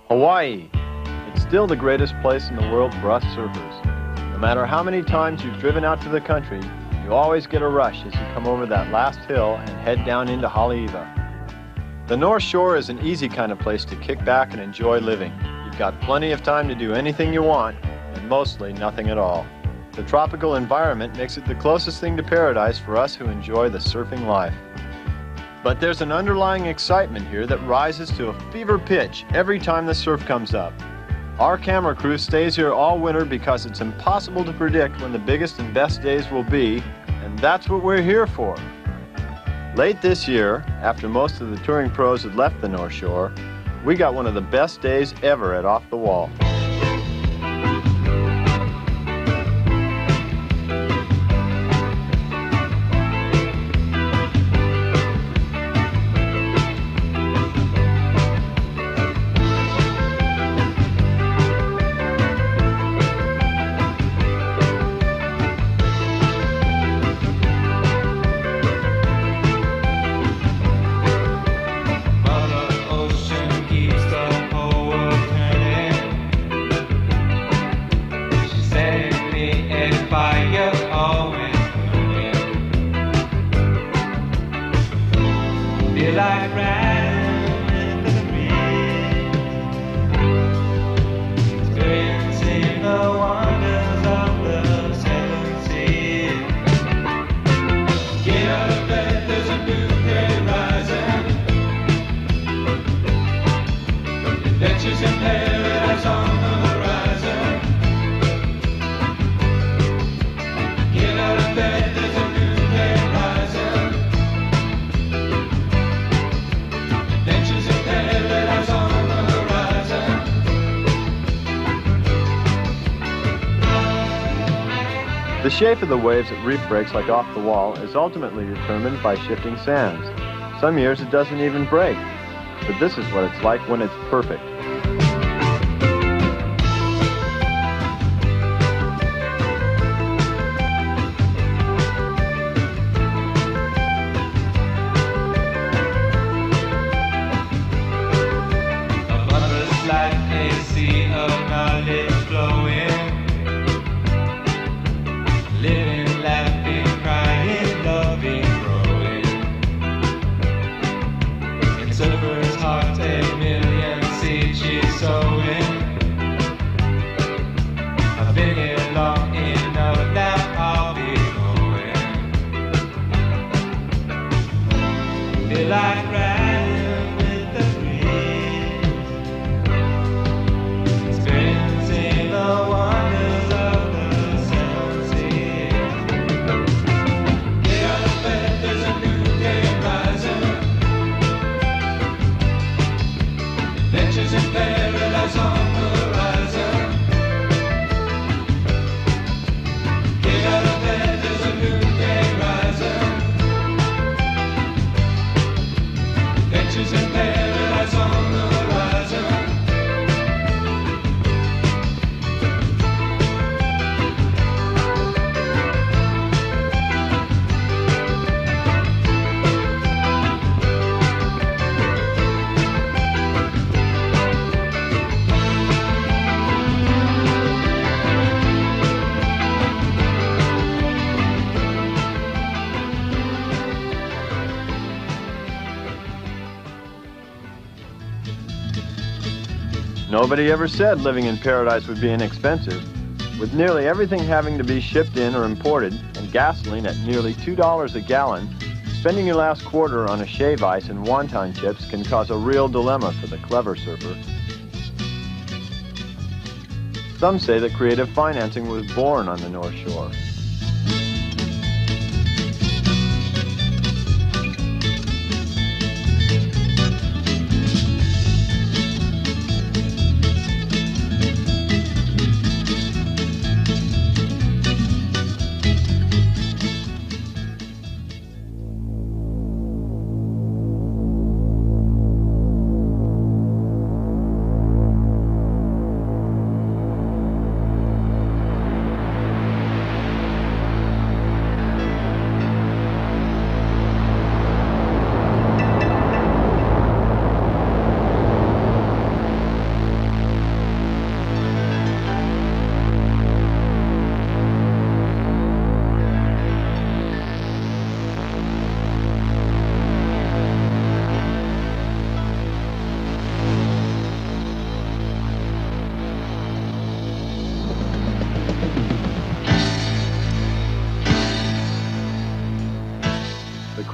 Hawaii. It's still the greatest place in the world for us surfers. No matter how many times you've driven out to the country, you always get a rush as you come over that last hill and head down into Haleiwa. The North Shore is an easy kind of place to kick back and enjoy living. You've got plenty of time to do anything you want, and mostly nothing at all. The tropical environment makes it the closest thing to paradise for us who enjoy the surfing life. But there's an underlying excitement here that rises to a fever pitch every time the surf comes up. Our camera crew stays here all winter because it's impossible to predict when the biggest and best days will be, and that's what we're here for. Late this year, after most of the touring pros had left the North Shore, we got one of the best days ever at Off the Wall. The shape of the waves at reef breaks like Off the Wall is ultimately determined by shifting sands. Some years it doesn't even break, but this is what it's like when it's perfect. Nobody ever said living in paradise would be inexpensive. With nearly everything having to be shipped in or imported and gasoline at nearly $2 a gallon, spending your last quarter on a shave ice and wonton chips can cause a real dilemma for the clever surfer. Some say that creative financing was born on the North Shore.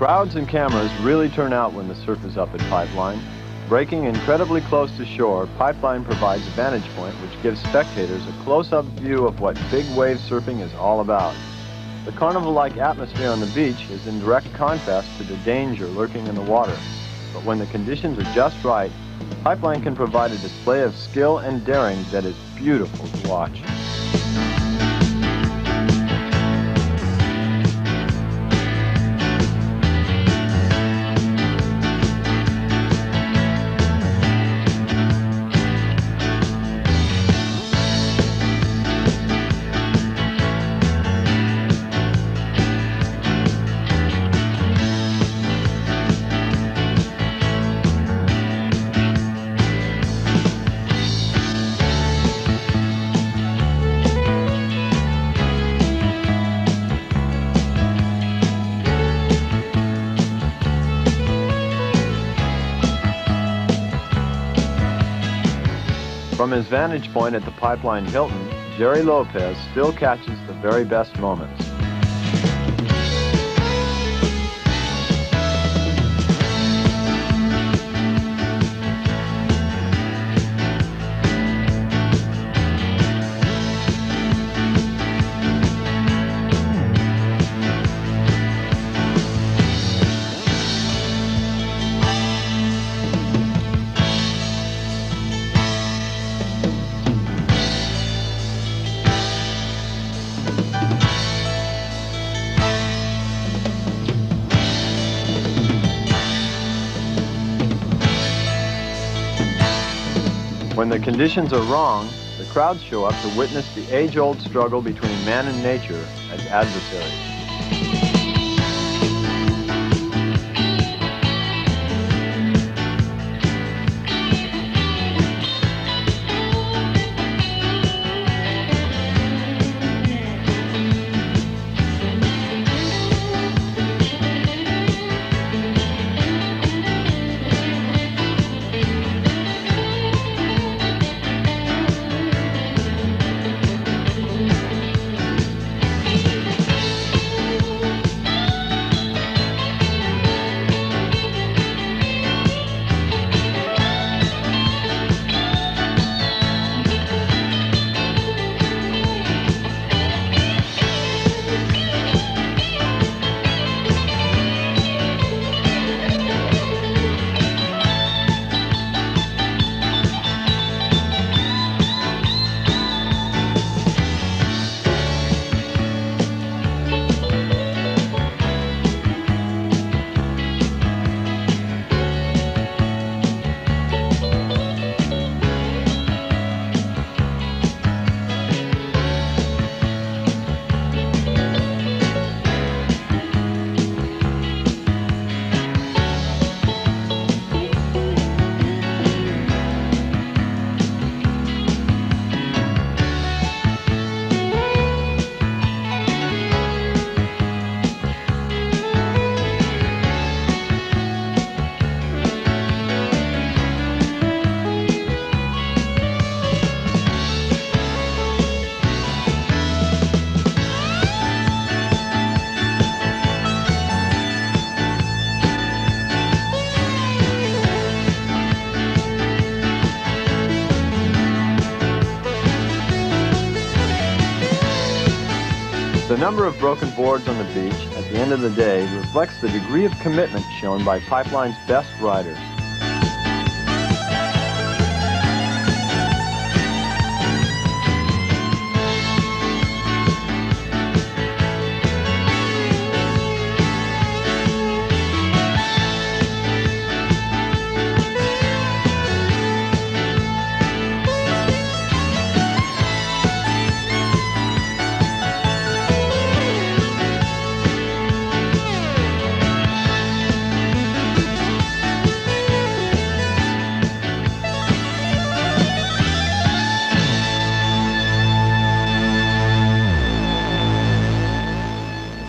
Crowds and cameras really turn out when the surf is up at Pipeline. Breaking incredibly close to shore, Pipeline provides a vantage point which gives spectators a close-up view of what big wave surfing is all about. The carnival-like atmosphere on the beach is in direct contrast to the danger lurking in the water. But when the conditions are just right, Pipeline can provide a display of skill and daring that is beautiful to watch. From his vantage point at the Pipeline Hilton, Jerry Lopez still catches the very best moments. When the conditions are wrong, the crowds show up to witness the age-old struggle between man and nature as adversaries. The number of broken boards on the beach at the end of the day reflects the degree of commitment shown by Pipeline's best riders.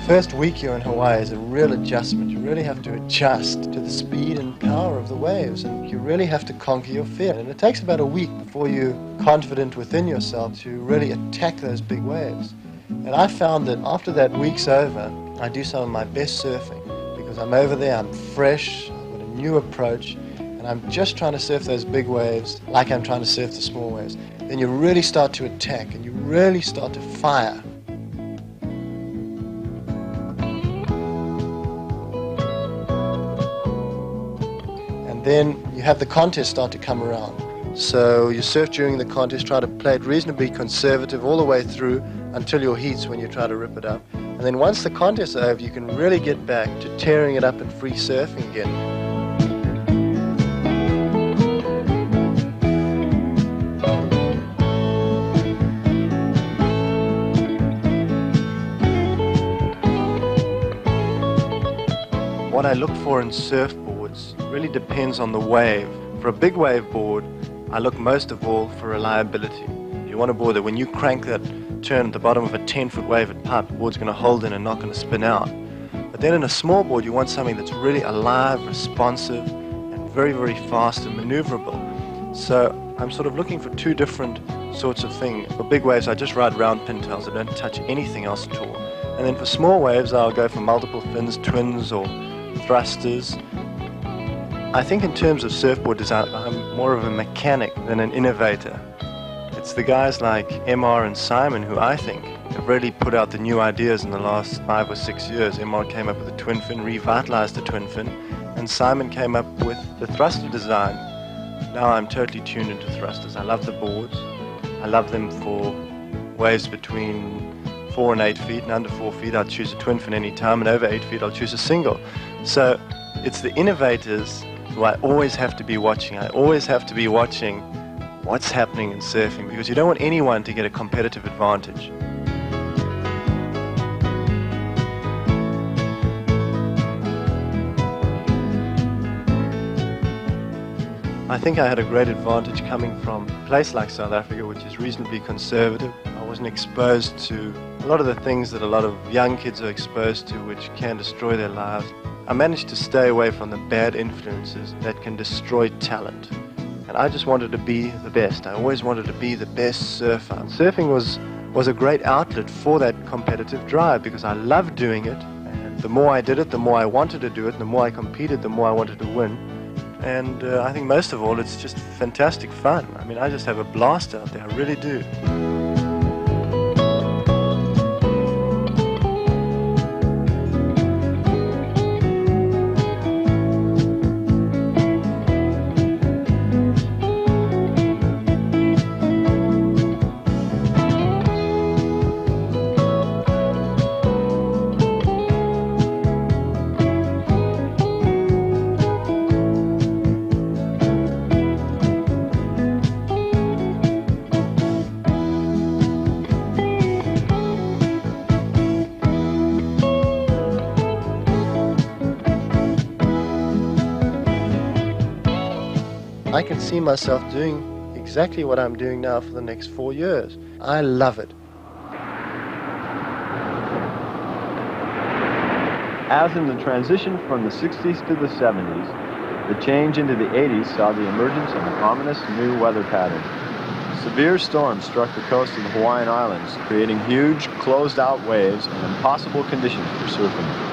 First week here in Hawaii is a real adjustment. You really have to adjust to the speed and power of the waves, and you really have to conquer your fear. And it takes about a week before you're confident within yourself to really attack those big waves. And I found that after that week's over, I do some of my best surfing, because because I'm over there, I'm fresh, I've got a new approach, and I'm just trying to surf those big waves like I'm trying to surf the small waves. Then you really start to attack and you really start to fire. And then you have the contest start to come around. So you surf during the contest, try to play it reasonably conservative all the way through until your heats when you try to rip it up. And then once the contest is over, you can really get back to tearing it up and free surfing again. What I look for in surfboards really depends on the wave. For a big wave board, I look most of all for reliability. You want a board that when you crank that turn at the bottom of a 10-foot wave at pipe, the board's going to hold in and not going to spin out. But then in a small board, you want something that's really alive, responsive, and very, very fast and maneuverable. So I'm sort of looking for two different sorts of things. For big waves, I just ride round pintails. I don't touch anything else at all. And then for small waves, I'll go for multiple fins, twins, or thrusters. I think in terms of surfboard design, I'm more of a mechanic than an innovator. It's the guys like MR and Simon who I think have really put out the new ideas in the last 5 or 6 years. MR came up with a twin fin, revitalized the twin fin, and Simon came up with the thruster design. Now I'm totally tuned into thrusters. I love the boards. I love them for waves between 4 and 8 feet, and under 4 feet I'll choose a twin fin any time, and over 8 feet I'll choose a single. So it's the innovators who I always have to be watching. I always have to be watching what's happening in surfing, because you don't want anyone to get a competitive advantage. I think I had a great advantage coming from a place like South Africa, which is reasonably conservative. I wasn't exposed to a lot of the things that a lot of young kids are exposed to, which can destroy their lives. I managed to stay away from the bad influences that can destroy talent. And I just wanted to be the best. I always wanted to be the best surfer. Surfing was a great outlet for that competitive drive, because I loved doing it. And the more I did it, the more I wanted to do it. The more I competed, the more I wanted to win. And I think most of all, it's just fantastic fun. I mean, I just have a blast out there. I really do. I can see myself doing exactly what I'm doing now for the next 4 years. I love it. As in the transition from the 60s to the 70s, the change into the 80s saw the emergence of an ominous new weather pattern. Severe storms struck the coast of the Hawaiian Islands, creating huge, closed-out waves and impossible conditions for surfing.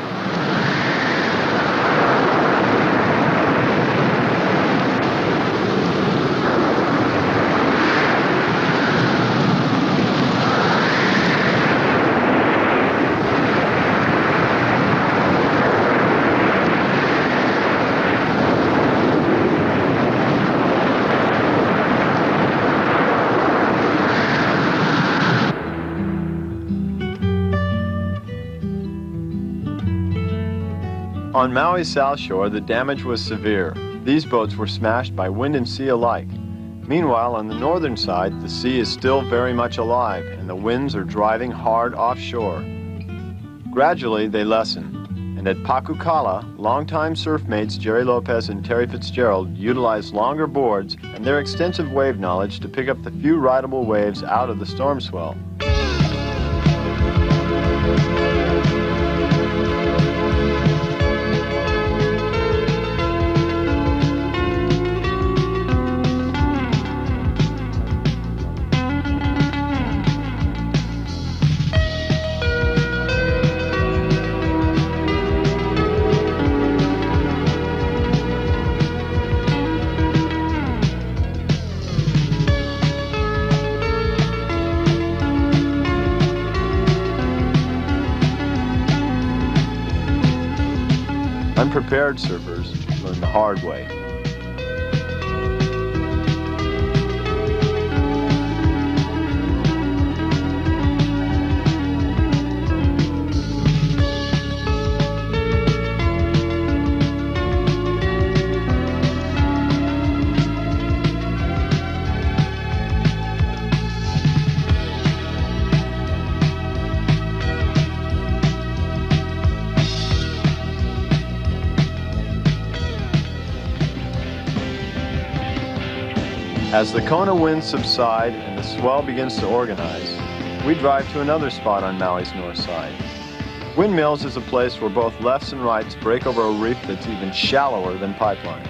On Maui's south shore, the damage was severe. These boats were smashed by wind and sea alike. Meanwhile, on the northern side, the sea is still very much alive, and the winds are driving hard offshore. Gradually, they lessen, and at Pakukala, longtime surf mates Jerry Lopez and Terry Fitzgerald utilized longer boards and their extensive wave knowledge to pick up the few rideable waves out of the storm swell. Unprepared surfers learn the hard way. As the Kona winds subside and the swell begins to organize, we drive to another spot on Maui's north side. Windmills is a place where both lefts and rights break over a reef that's even shallower than Pipeline.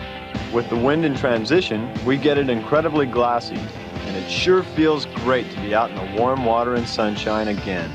With the wind in transition, we get it incredibly glassy, and it sure feels great to be out in the warm water and sunshine again.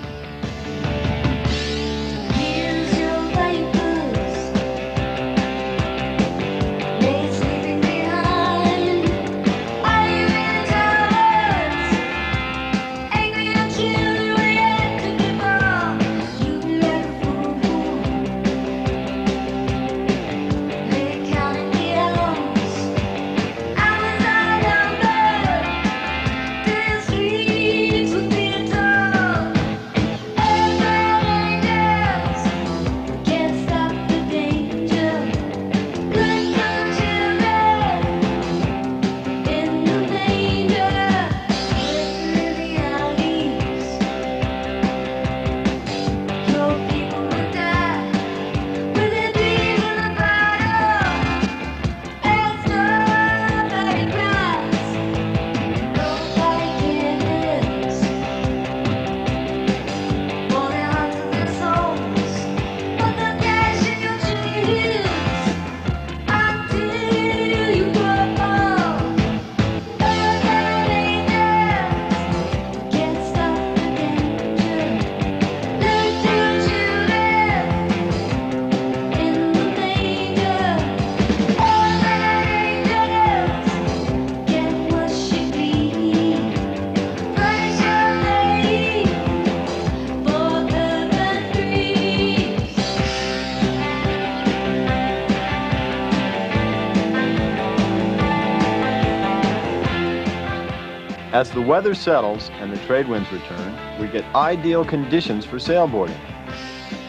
As the weather settles and the trade winds return, we get ideal conditions for sailboarding.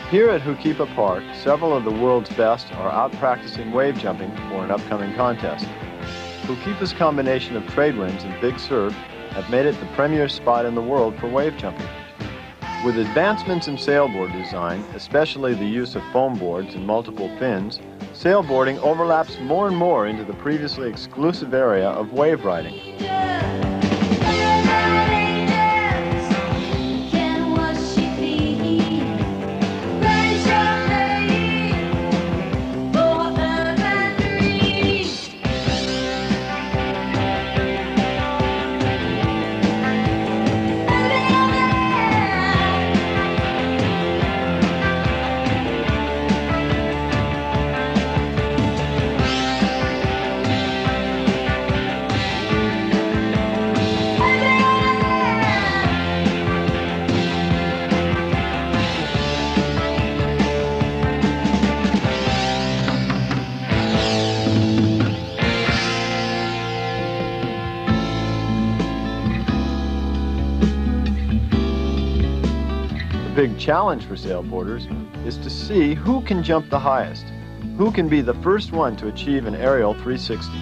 Here at Hukipa Park, several of the world's best are out practicing wave jumping for an upcoming contest. Hukipa's combination of trade winds and big surf have made it the premier spot in the world for wave jumping. With advancements in sailboard design, especially the use of foam boards and multiple fins, sailboarding overlaps more and more into the previously exclusive area of wave riding. The big challenge for sailboarders is to see who can jump the highest, who can be the first one to achieve an aerial 360.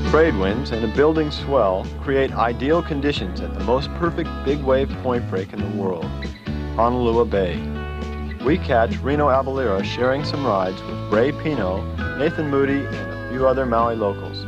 Trade winds and a building swell create ideal conditions at the most perfect big wave point break in the world, Honolulu Bay. We catch Reno Avalira sharing some rides with Ray Pino, Nathan Moody, and a few other Maui locals.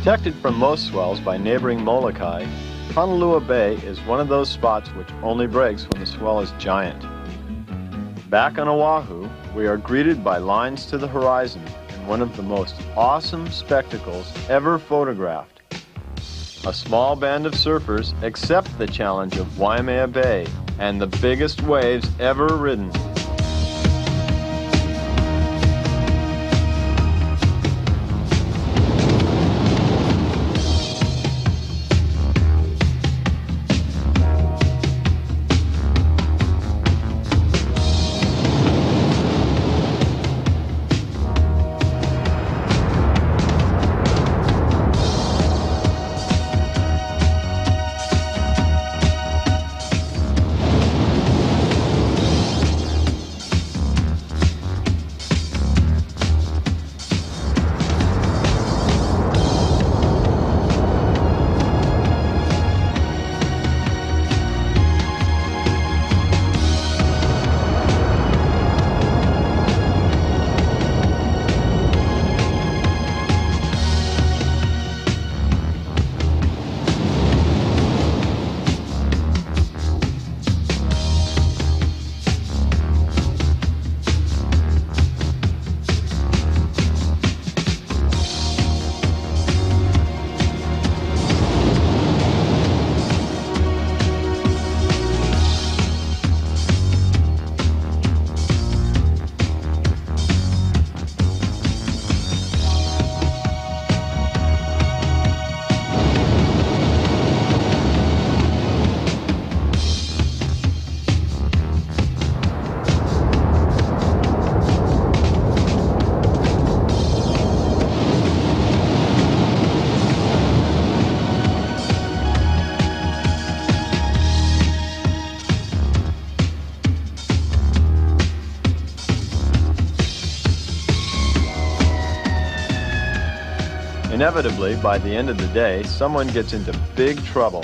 Protected from most swells by neighboring Molokai, Honolulu Bay is one of those spots which only breaks when the swell is giant. Back on Oahu, we are greeted by lines to the horizon and one of the most awesome spectacles ever photographed. A small band of surfers accept the challenge of Waimea Bay and the biggest waves ever ridden. Inevitably, by the end of the day, someone gets into big trouble.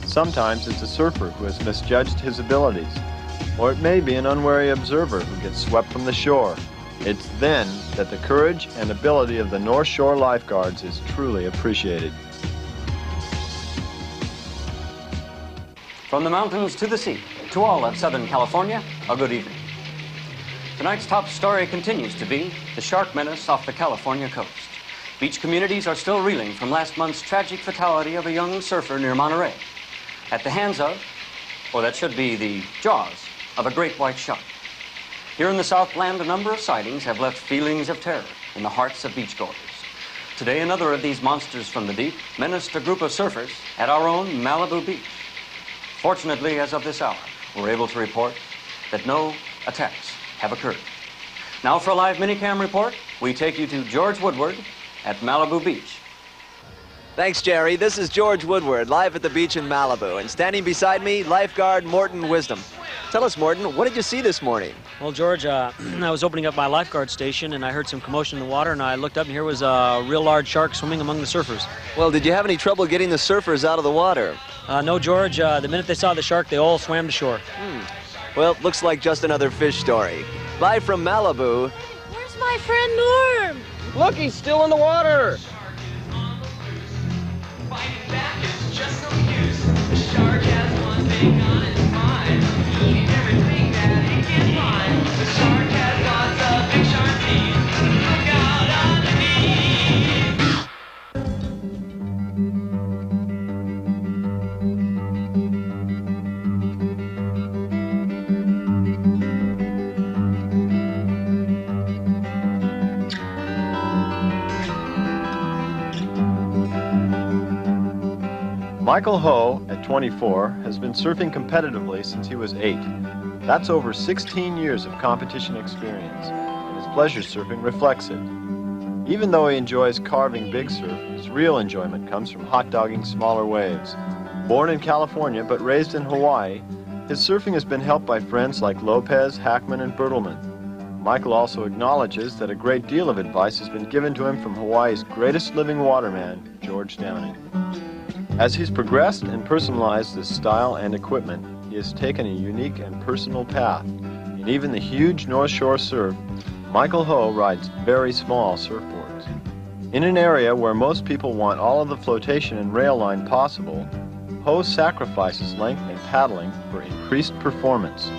Sometimes it's a surfer who has misjudged his abilities, or it may be an unwary observer who gets swept from the shore. It's then that the courage and ability of the North Shore lifeguards is truly appreciated. From the mountains to the sea, to all of Southern California, a good evening. Tonight's top story continues to be the shark menace off the California coast. Beach communities are still reeling from last month's tragic fatality of a young surfer near Monterey at the hands of, or that should be the jaws, of a great white shark. Here in the Southland, a number of sightings have left feelings of terror in the hearts of beachgoers. Today, another of these monsters from the deep menaced a group of surfers at our own Malibu Beach. Fortunately, as of this hour, we're able to report that no attacks have occurred. Now for a live minicam report, we take you to George Woodward at Malibu Beach. Thanks, Jerry. This is George Woodward, live at the beach in Malibu. And standing beside me, lifeguard Morton Wisdom. Tell us, Morton, what did you see this morning? Well, George, I was opening up my lifeguard station, and I heard some commotion in the water, and I looked up, and here was a real large shark swimming among the surfers. Well, did you have any trouble getting the surfers out of the water? No, George. The minute they saw the shark, they all swam to shore. Well, looks like just another fish story. Live from Malibu. Where's my friend Norm? Look, he's still in the water. Fighting back is just no use. The shark has one thing on its mind, eating everything that it can find. The shark has lots of big sharp teeth. Look out underneath. Michael Ho, at 24, has been surfing competitively since he was 8. That's over 16 years of competition experience, and his pleasure surfing reflects it. Even though he enjoys carving big surf, his real enjoyment comes from hot-dogging smaller waves. Born in California but raised in Hawaii, his surfing has been helped by friends like Lopez, Hackman, and Bertelman. Michael also acknowledges that a great deal of advice has been given to him from Hawaii's greatest living waterman, George Downing. As he's progressed and personalized his style and equipment, he has taken a unique and personal path. In even the huge North Shore surf, Michael Ho rides very small surfboards. In an area where most people want all of the flotation and rail line possible, Ho sacrifices length and paddling for increased performance.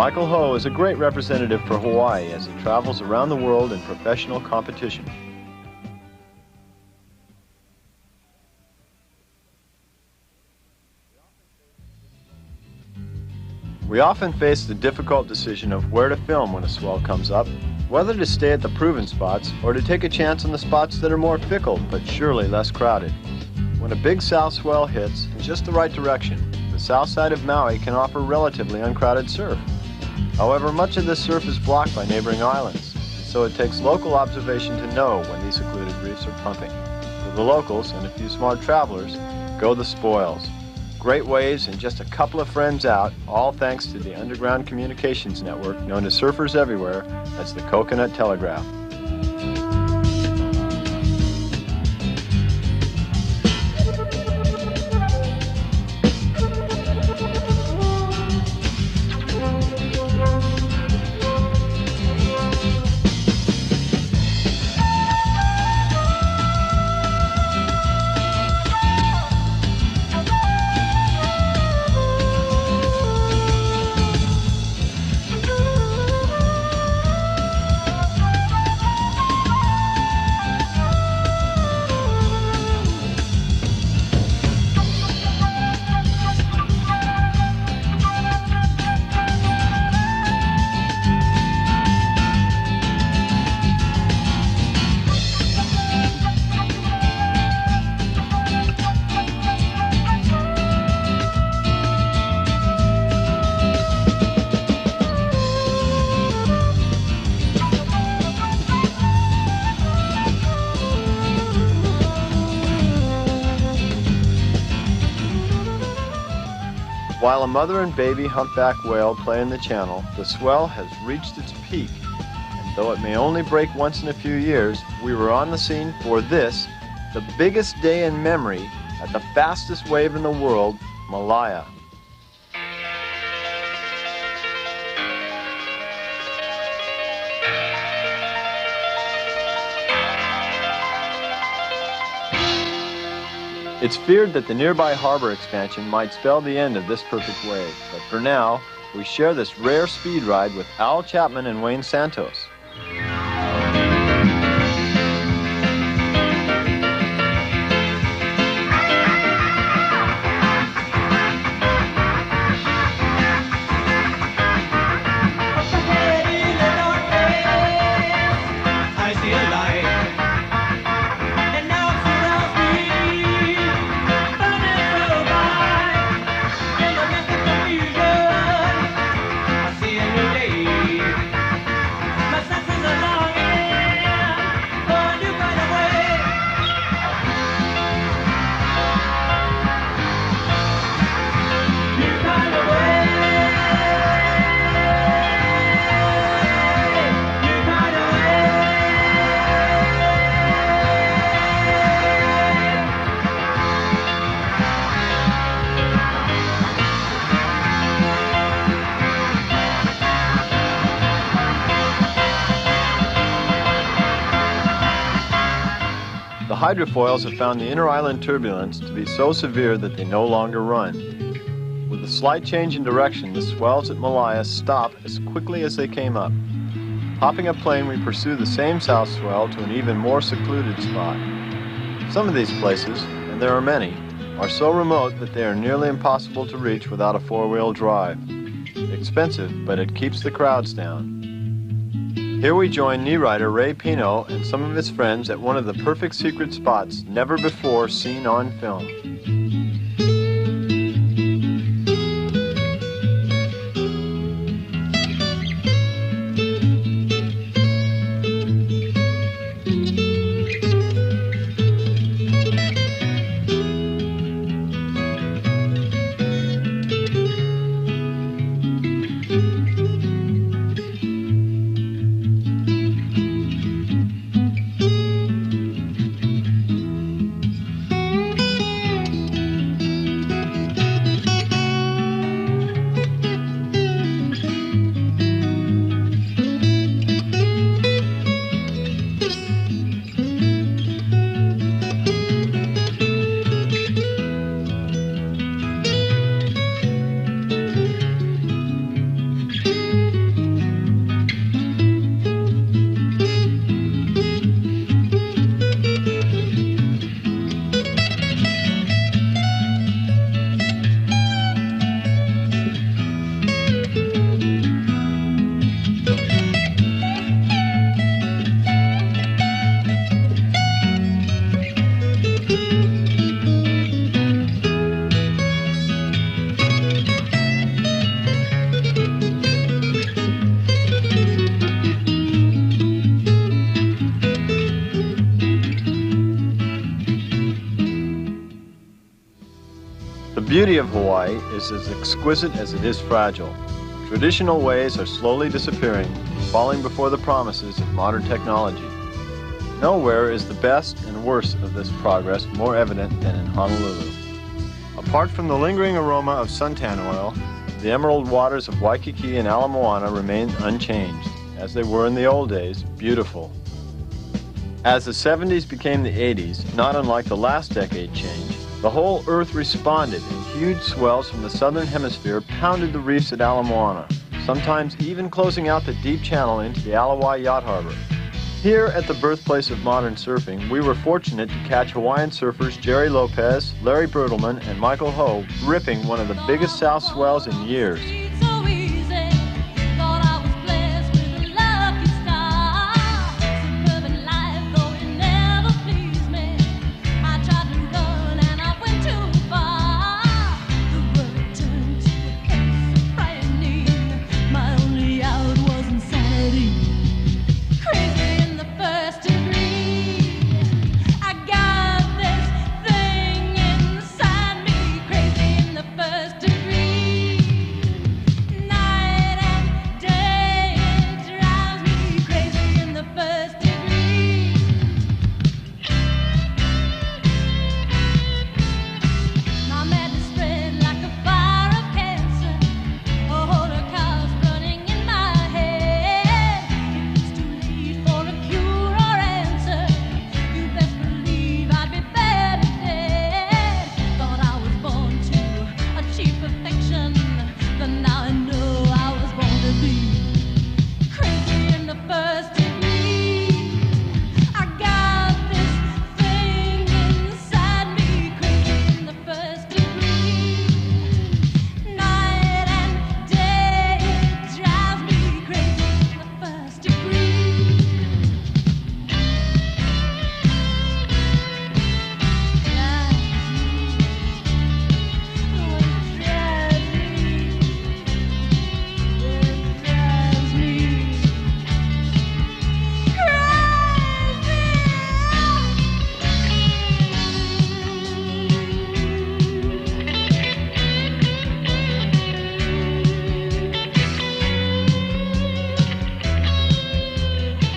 Michael Ho is a great representative for Hawaii as he travels around the world in professional competition. We often face the difficult decision of where to film when a swell comes up, whether to stay at the proven spots or to take a chance on the spots that are more fickle but surely less crowded. When a big south swell hits in just the right direction, the south side of Maui can offer relatively uncrowded surf. However, much of this surf is blocked by neighboring islands, so it takes local observation to know when these secluded reefs are pumping. For the locals and a few smart travelers, go the spoils. Great waves and just a couple of friends out, all thanks to the underground communications network known to surfers everywhere as the Coconut Telegraph. While a mother and baby humpback whale play in the channel, the swell has reached its peak. And though it may only break once in a few years, we were on the scene for this, the biggest day in memory at the fastest wave in the world, Malaya. It's feared that the nearby harbor expansion might spell the end of this perfect wave, but for now, we share this rare speed ride with Al Chapman and Wayne Santos. My Hydrofoils have found the inter-island turbulence to be so severe that they no longer run. With a slight change in direction, the swells at Malaya stop as quickly as they came up. Hopping a plane, we pursue the same south swell to an even more secluded spot. Some of these places, and there are many, are so remote that they are nearly impossible to reach without a four-wheel drive. Expensive, but it keeps the crowds down. Here we join knee rider Ray Pino and some of his friends at one of the perfect secret spots never before seen on film. The beauty of Hawaii is as exquisite as it is fragile. Traditional ways are slowly disappearing, falling before the promises of modern technology. Nowhere is the best and worst of this progress more evident than in Honolulu. Apart from the lingering aroma of suntan oil, the emerald waters of Waikiki and Ala Moana remain unchanged, as they were in the old days, beautiful. As the 70s became the 80s, not unlike the last decade change, the whole Earth responded, and huge swells from the southern hemisphere pounded the reefs at Ala Moana, sometimes even closing out the deep channel into the Alawai Yacht Harbor. Here at the birthplace of modern surfing, we were fortunate to catch Hawaiian surfers Jerry Lopez, Larry Bertelman, and Michael Ho ripping one of the biggest south swells in years.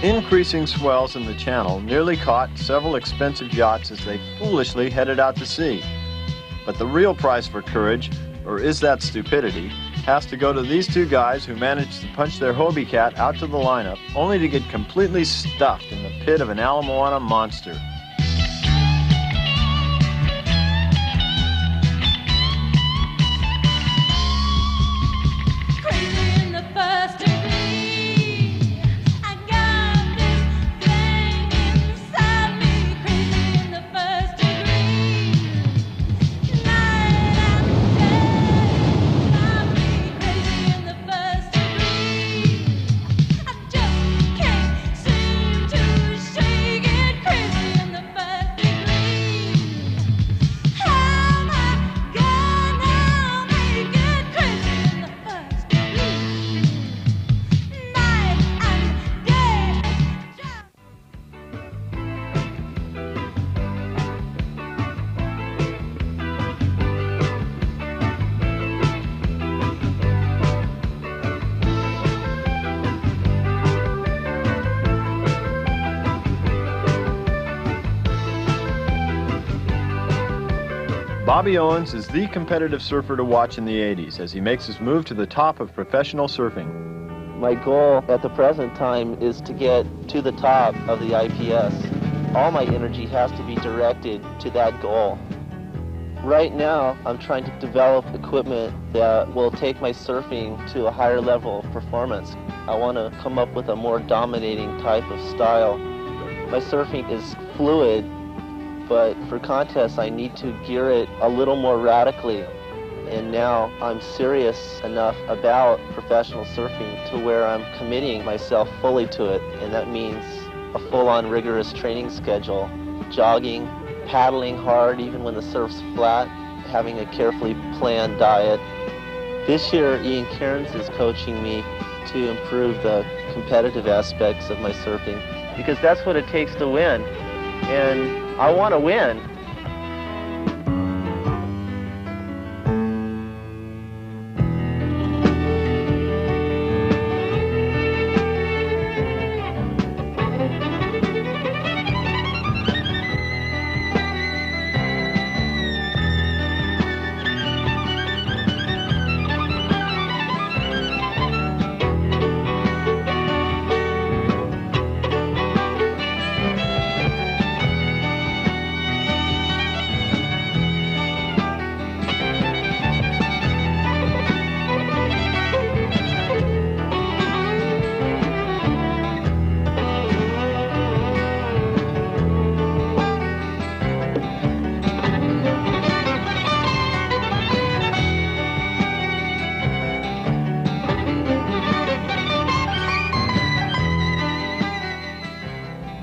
Increasing swells in the channel nearly caught several expensive yachts as they foolishly headed out to sea. But the real price for courage, or is that stupidity, has to go to these two guys who managed to punch their Hobie Cat out to the lineup, only to get completely stuffed in the pit of an Ala Moana monster. Bobby Owens is the competitive surfer to watch in the 80s as he makes his move to the top of professional surfing. My goal at the present time is to get to the top of the IPS. All my energy has to be directed to that goal. Right now, I'm trying to develop equipment that will take my surfing to a higher level of performance. I want to come up with a more dominating type of style. My surfing is fluid, but for contests I need to gear it a little more radically. And now I'm serious enough about professional surfing to where I'm committing myself fully to it, and that means a full-on rigorous training schedule, jogging, paddling hard even when the surf's flat, having a carefully planned diet. This year Ian Cairns is coaching me to improve the competitive aspects of my surfing, because that's what it takes to win, and I want to win.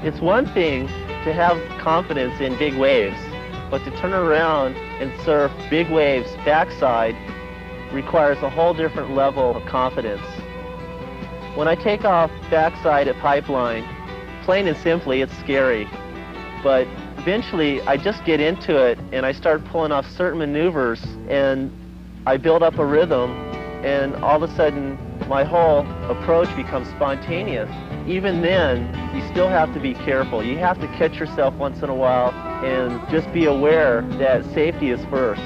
It's one thing to have confidence in big waves, but to turn around and surf big waves backside requires a whole different level of confidence. When I take off backside at Pipeline, plain and simply, it's scary. But eventually, I just get into it and I start pulling off certain maneuvers and I build up a rhythm, and all of a sudden, my whole approach becomes spontaneous. Even then, you still have to be careful. You have to catch yourself once in a while and just be aware that safety is first.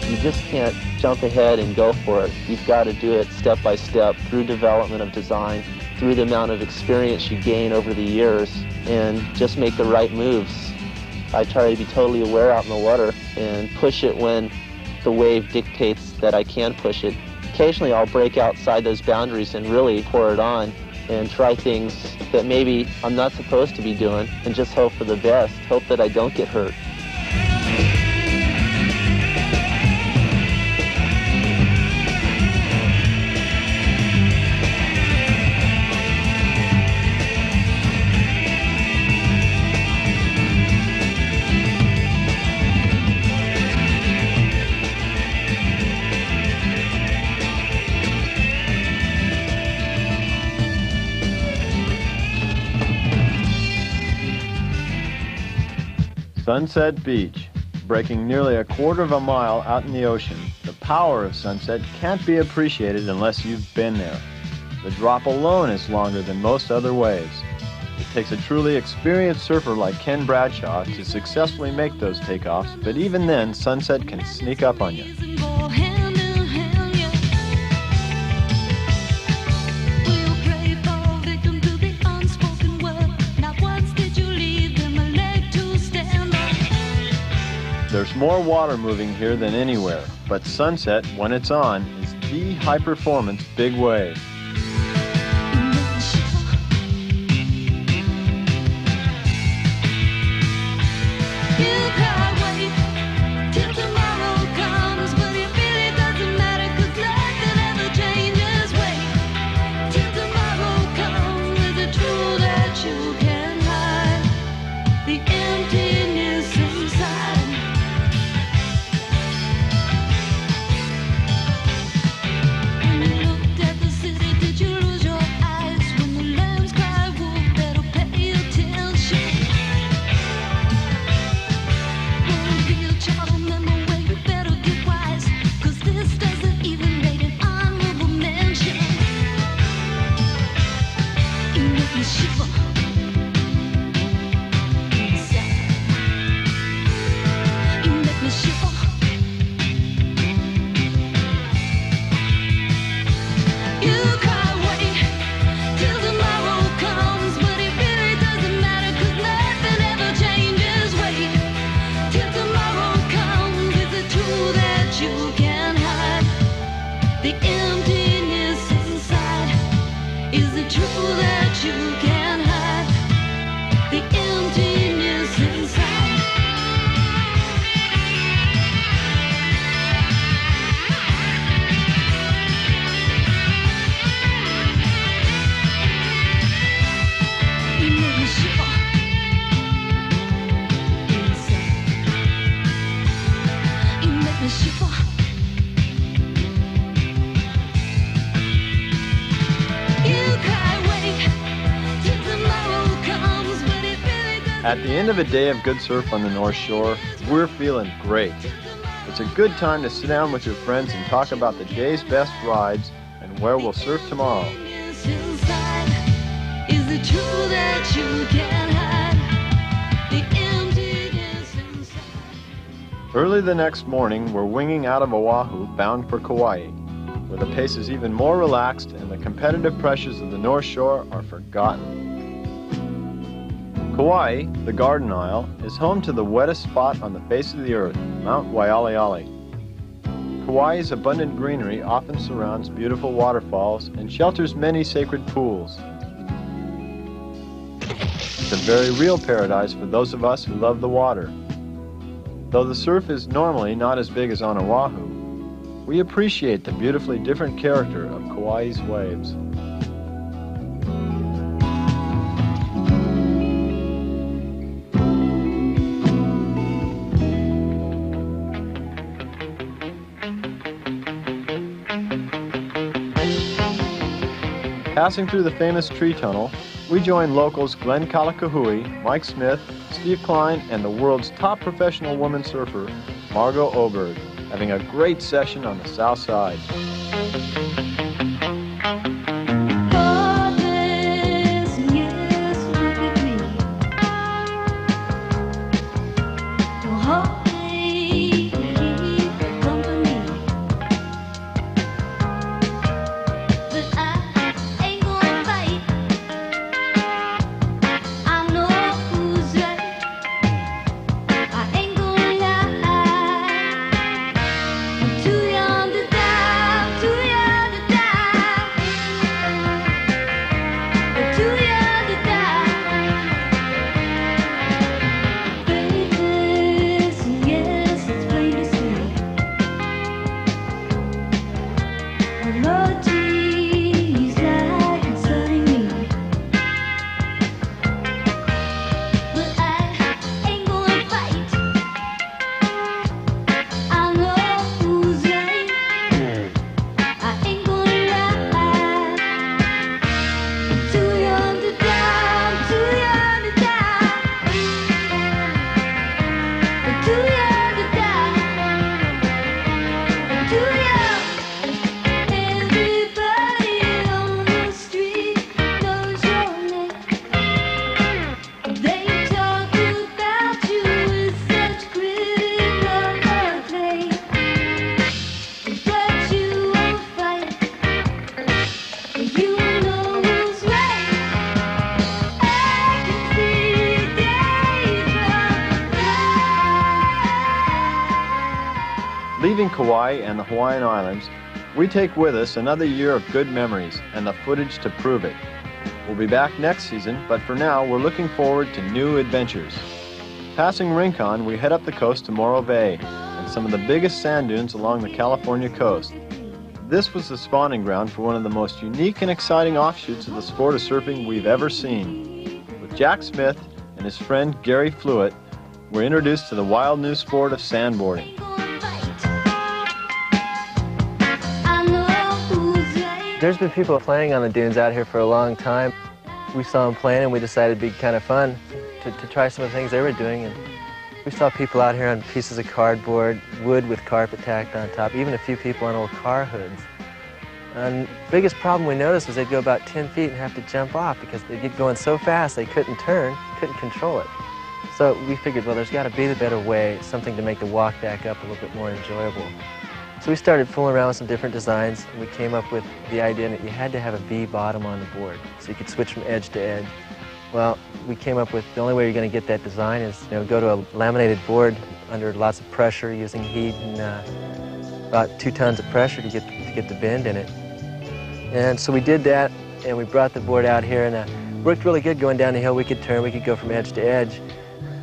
You just can't jump ahead and go for it. You've got to do it step by step through development of design, through the amount of experience you gain over the years, and just make the right moves. I try to be totally aware out in the water and push it when the wave dictates that I can push it. Occasionally I'll break outside those boundaries and really pour it on and try things that maybe I'm not supposed to be doing, and just hope for the best, hope that I don't get hurt. Sunset Beach. Breaking nearly 1/4 of a mile out in the ocean, the power of sunset can't be appreciated unless you've been there. The drop alone is longer than most other waves. It takes a truly experienced surfer like Ken Bradshaw to successfully make those takeoffs, but even then, sunset can sneak up on you. There's more water moving here than anywhere, but sunset, when it's on, is the high-performance big wave. At the end of a day of good surf on the North Shore, we're feeling great. It's a good time to sit down with your friends and talk about the day's best rides and where we'll surf tomorrow. Early the next morning, we're winging out of Oahu bound for Kauai, where the pace is even more relaxed and the competitive pressures of the North Shore are forgotten. Kauai, the Garden Isle, is home to the wettest spot on the face of the earth, Mount Waialeale. Kauai's abundant greenery often surrounds beautiful waterfalls and shelters many sacred pools. It's a very real paradise for those of us who love the water. Though the surf is normally not as big as on Oahu, we appreciate the beautifully different character of Kauai's waves. Passing through the famous tree tunnel, we join locals Glenn Kalakahui, Mike Smith, Steve Klein, and the world's top professional woman surfer, Margot Oberg, having a great session on the south side. Too young to die, too leaving Kauai and the Hawaiian Islands, we take with us another year of good memories and the footage to prove it. We'll be back next season, but for now, we're looking forward to new adventures. Passing Rincon, we head up the coast to Morro Bay and some of the biggest sand dunes along the California coast. This was the spawning ground for one of the most unique and exciting offshoots of the sport of surfing we've ever seen. With Jack Smith and his friend Gary Fluitt, we're introduced to the wild new sport of sandboarding. There's been people playing on the dunes out here for a long time. We saw them playing and we decided it'd be kind of fun to try some of the things they were doing. And we saw people out here on pieces of cardboard, wood with carpet tacked on top, even a few people on old car hoods. And the biggest problem we noticed was they'd go about 10 feet and have to jump off because they'd get going so fast they couldn't turn, couldn't control it. So we figured, well, there's got to be the better way, something to make the walk back up a little bit more enjoyable. So we started fooling around with some different designs, and we came up with the idea that you had to have a V bottom on the board so you could switch from edge to edge. Well, we came up with the only way you're going to get that design is go to a laminated board under lots of pressure using heat and about 2 tons of pressure to get the bend in it. And so we did that, and we brought the board out here, and it worked really good going down the hill. We could turn, we could go from edge to edge.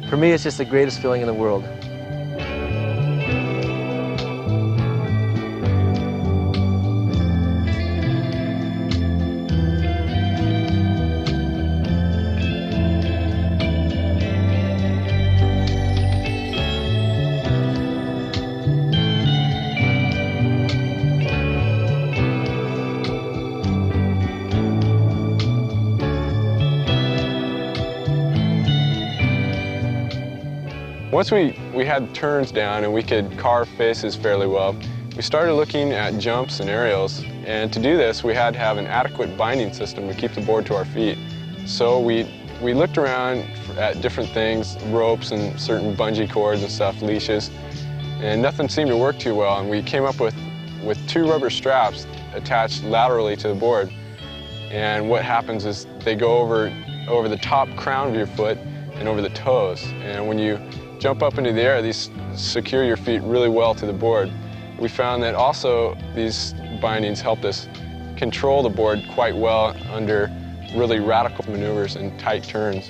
For me, it's just the greatest feeling in the world. Once we had turns down and we could carve faces fairly well, we started looking at jumps and aerials. And to do this, we had to have an adequate binding system to keep the board to our feet. So we looked around at different things, ropes and certain bungee cords and stuff, leashes, and nothing seemed to work too well. And we came up with 2 rubber straps attached laterally to the board. And what happens is they go over the top crown of your foot and over the toes. And when you jump up into the air, these secure your feet really well to the board. We found that also these bindings helped us control the board quite well under really radical maneuvers and tight turns.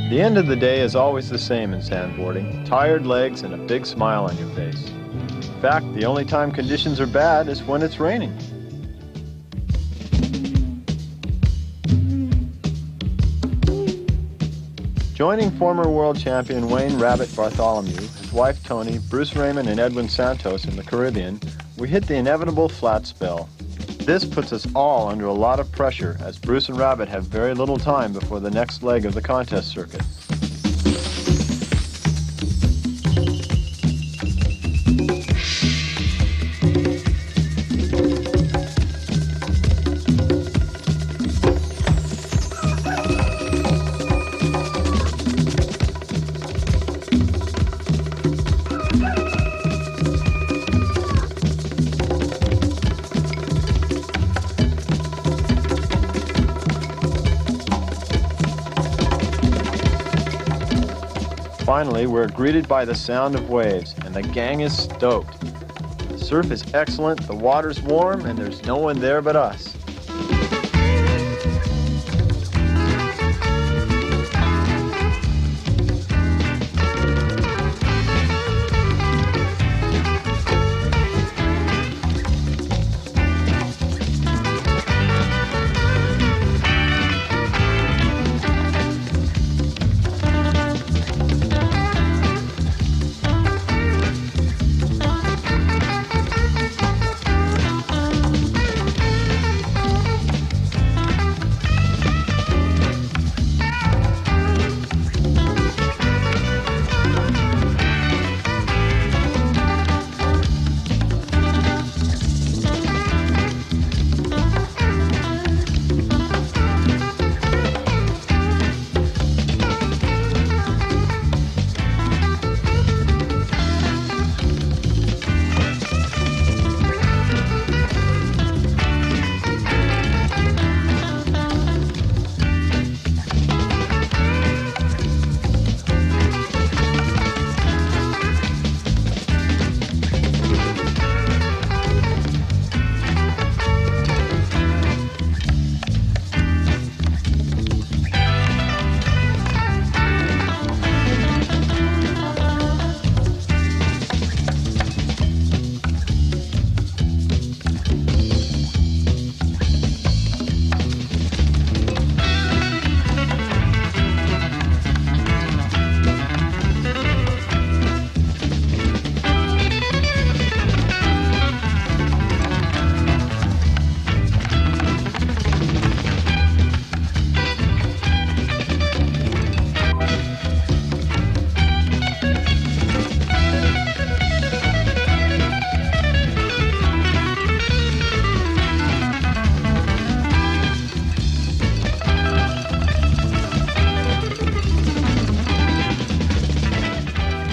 The end of the day is always the same in sandboarding, tired legs and a big smile on your face. In fact, the only time conditions are bad is when it's raining. Joining former world champion Wayne Rabbit Bartholomew, his wife Tony, Bruce Raymond and Edwin Santos in the Caribbean, we hit the inevitable flat spell. This puts us all under a lot of pressure as Bruce and Rabbit have very little time before the next leg of the contest circuit. Finally, we're greeted by the sound of waves, and the gang is stoked. The surf is excellent, the water's warm, and there's no one there but us.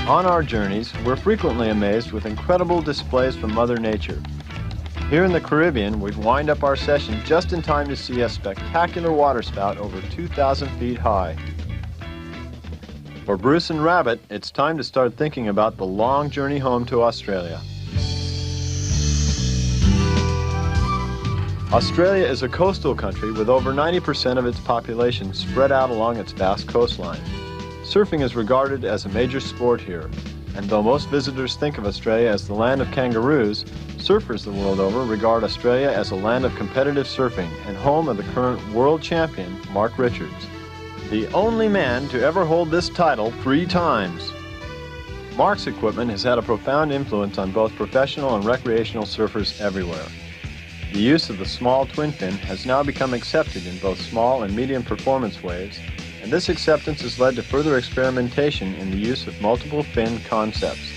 On our journeys, we're frequently amazed with incredible displays from Mother Nature. Here in the Caribbean, we wind up our session just in time to see a spectacular waterspout over 2,000 feet high. For Bruce and Rabbit, it's time to start thinking about the long journey home to Australia. Australia is a coastal country with over 90% of its population spread out along its vast coastline. Surfing is regarded as a major sport here, and though most visitors think of Australia as the land of kangaroos, surfers the world over regard Australia as a land of competitive surfing and home of the current world champion, Mark Richards, the only man to ever hold this title 3 times. Mark's equipment has had a profound influence on both professional and recreational surfers everywhere. The use of the small twin fin has now become accepted in both small and medium performance waves, and this acceptance has led to further experimentation in the use of multiple fin concepts.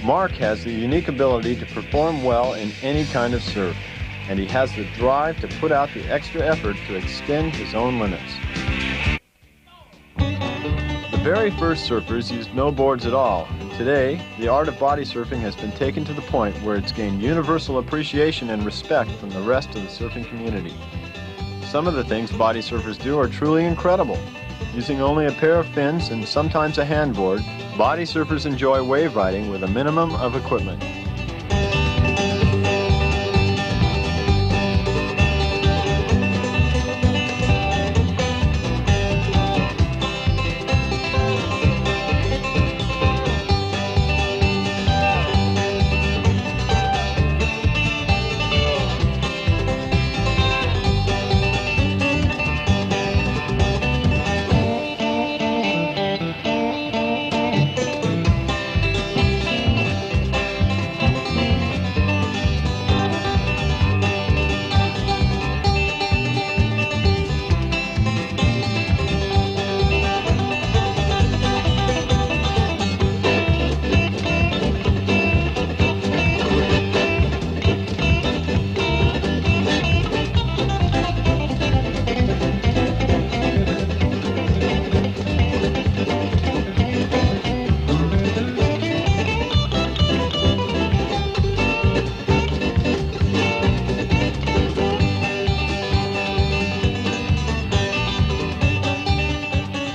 Mark has the unique ability to perform well in any kind of surf, and he has the drive to put out the extra effort to extend his own limits. The very first surfers used no boards at all, and today, the art of body surfing has been taken to the point where it's gained universal appreciation and respect from the rest of the surfing community. Some of the things body surfers do are truly incredible. Using only a pair of fins and sometimes a handboard, body surfers enjoy wave riding with a minimum of equipment.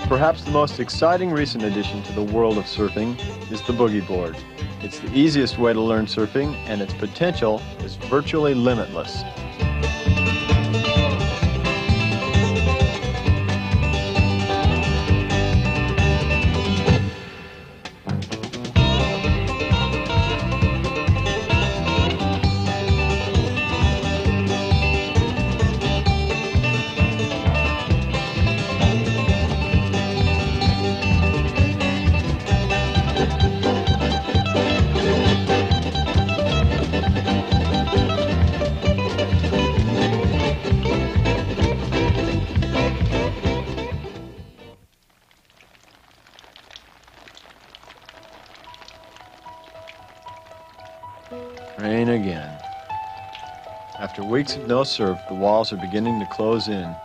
Perhaps the most exciting recent addition to the world of surfing is the boogie board. It's the easiest way to learn surfing, and its potential is virtually limitless. Rain again. After weeks of no surf, the walls are beginning to close in.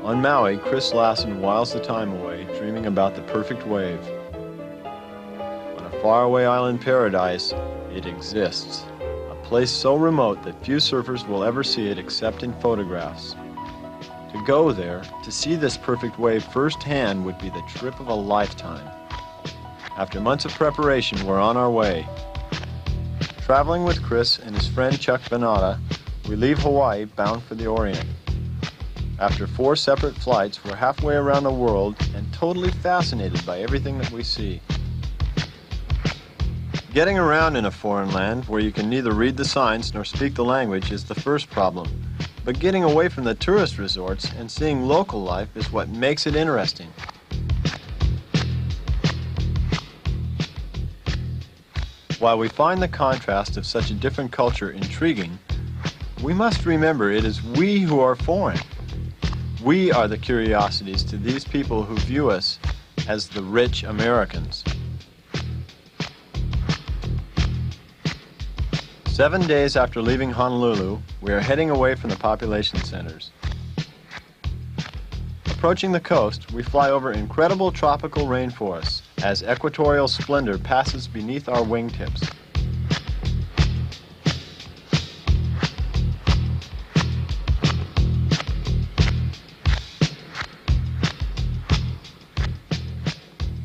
On Maui, Chris Lassen whiles the time away, dreaming about the perfect wave. On a faraway island paradise, it exists. A place so remote that few surfers will ever see it except in photographs. To go there, to see this perfect wave firsthand would be the trip of a lifetime. After months of preparation, we're on our way. Traveling with Chris and his friend Chuck Venata, we leave Hawaii bound for the Orient. After 4 separate flights, we're halfway around the world and totally fascinated by everything that we see. Getting around in a foreign land where you can neither read the signs nor speak the language is the first problem. But getting away from the tourist resorts and seeing local life is what makes it interesting. While we find the contrast of such a different culture intriguing, we must remember it is we who are foreign. We are the curiosities to these people who view us as the rich Americans. 7 days after leaving Honolulu, we are heading away from the population centers. Approaching the coast, we fly over incredible tropical rainforests as equatorial splendor passes beneath our wingtips.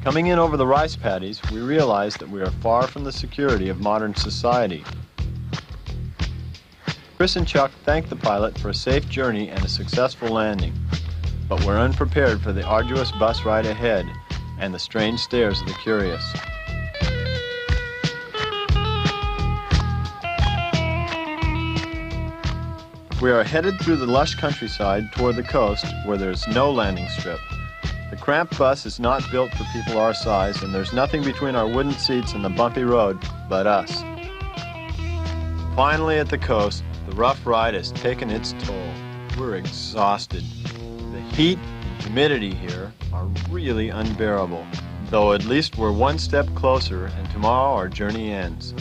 Coming in over the rice paddies, we realize that we are far from the security of modern society. Chris and Chuck thank the pilot for a safe journey and a successful landing, but we're unprepared for the arduous bus ride ahead and the strange stares of the curious. We are headed through the lush countryside toward the coast where there's no landing strip. The cramped bus is not built for people our size, and there's nothing between our wooden seats and the bumpy road but us. Finally at the coast, the rough ride has taken its toll. We're exhausted. The heat and humidity here are really unbearable, though at least we're one step closer and tomorrow our journey ends.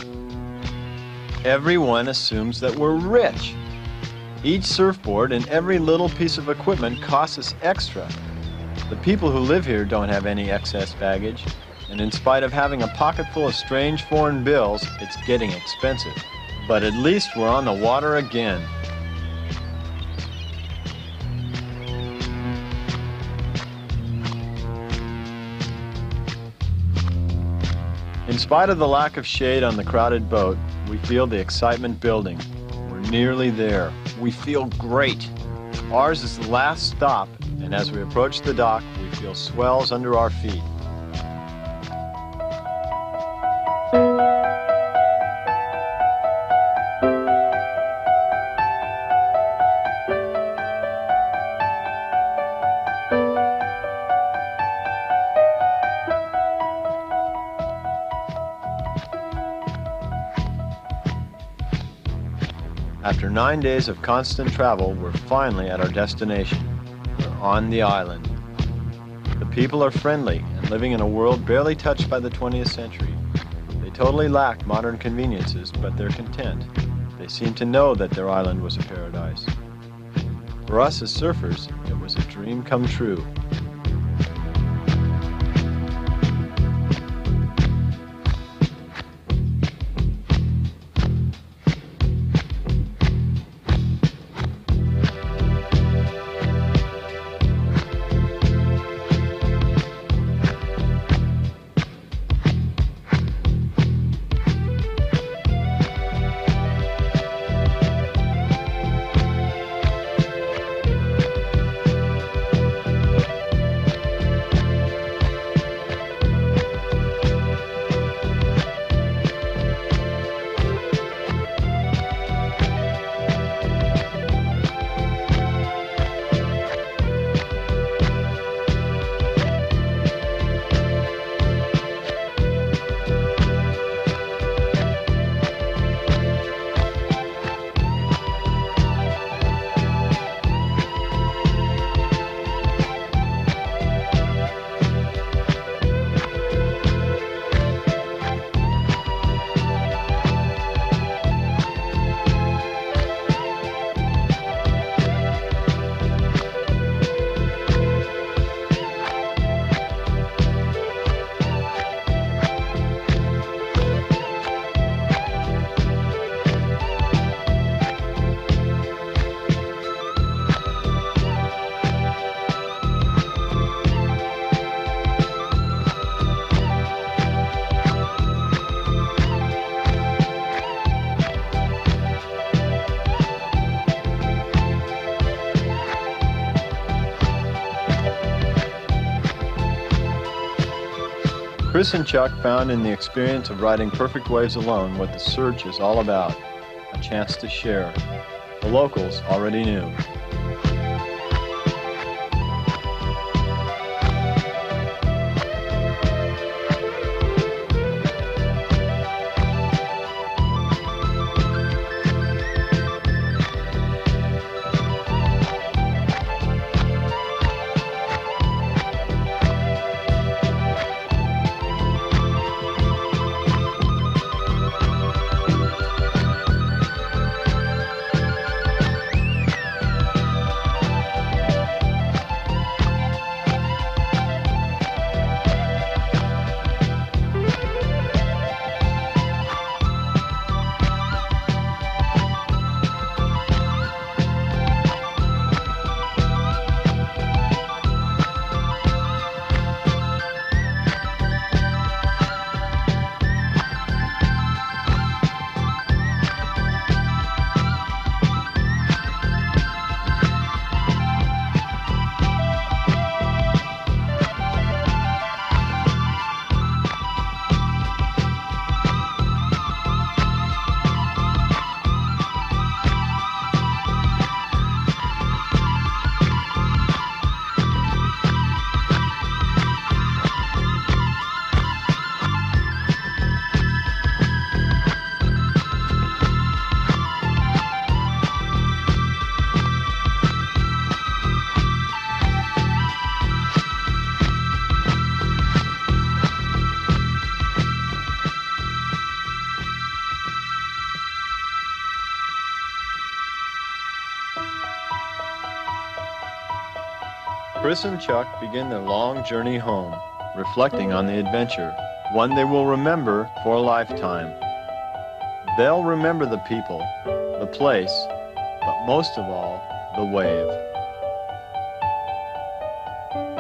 Everyone assumes that we're rich. Each surfboard and every little piece of equipment costs us extra. The people who live here don't have any excess baggage, and in spite of having a pocket full of strange foreign bills, it's getting expensive. But at least we're on the water again. In spite of the lack of shade on the crowded boat, we feel the excitement building. We're nearly there. We feel great. Ours is the last stop, and as we approach the dock, we feel swells under our feet. After 9 days of constant travel, we're finally at our destination. We're on the island. The people are friendly and living in a world barely touched by the 20th century. They totally lack modern conveniences, but they're content. They seem to know that their island was a paradise. For us as surfers, it was a dream come true. Chris and Chuck found in the experience of riding perfect waves alone what the search is all about, a chance to share. The locals already knew. Chris and Chuck begin their long journey home, reflecting on the adventure, one they will remember for a lifetime. They'll remember the people, the place, but most of all, the wave.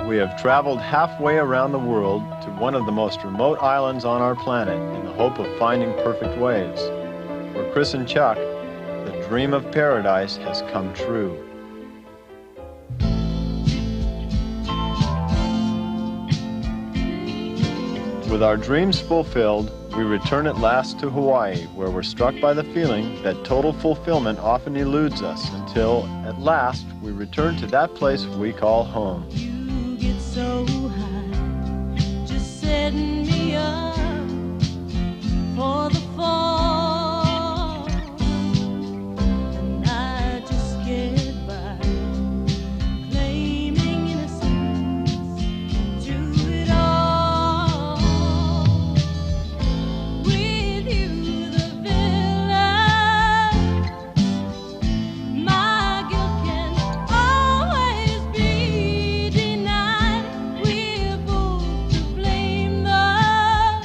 We have traveled halfway around the world to one of the most remote islands on our planet in the hope of finding perfect waves. For Chris and Chuck, the dream of paradise has come true. With our dreams fulfilled, we return at last to Hawaii, where we're struck by the feeling that total fulfillment often eludes us until, at last, we return to that place we call home. You get so high, just setting me up for the fall, and I just get by, claiming innocence to it all. With you, the villain, my guilt can always be denied. We're both to blame, though.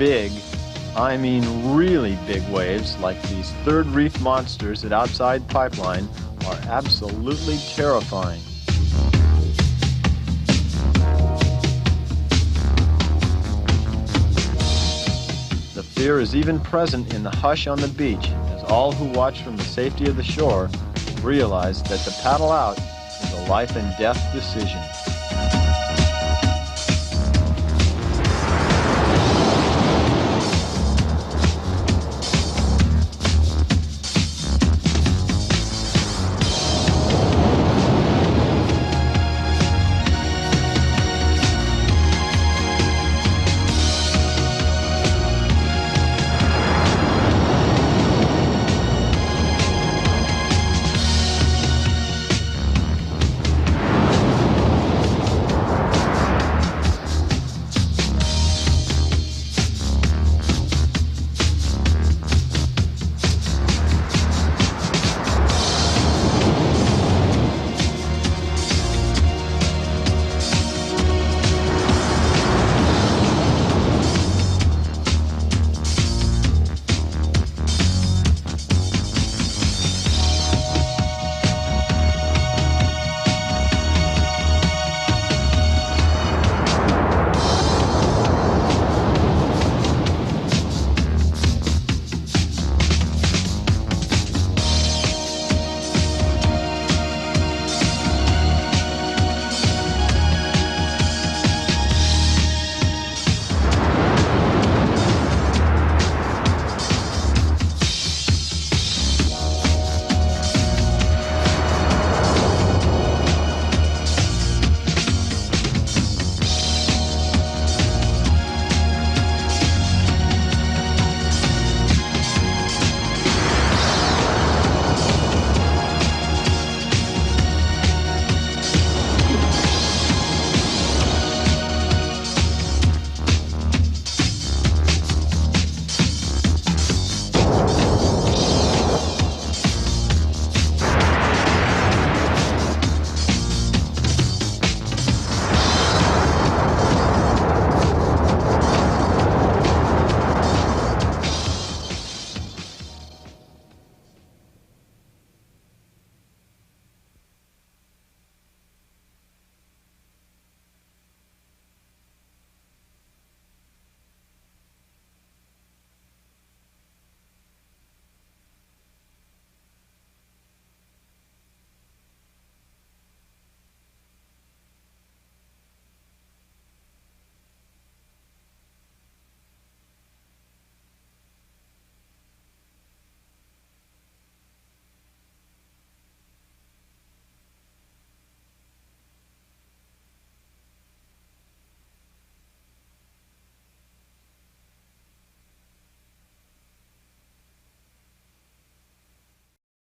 big, I mean really big waves like these third reef monsters at Outside Pipeline are absolutely terrifying. The fear is even present in the hush on the beach, as all who watch from the safety of the shore realize that to paddle out is a life and death decision.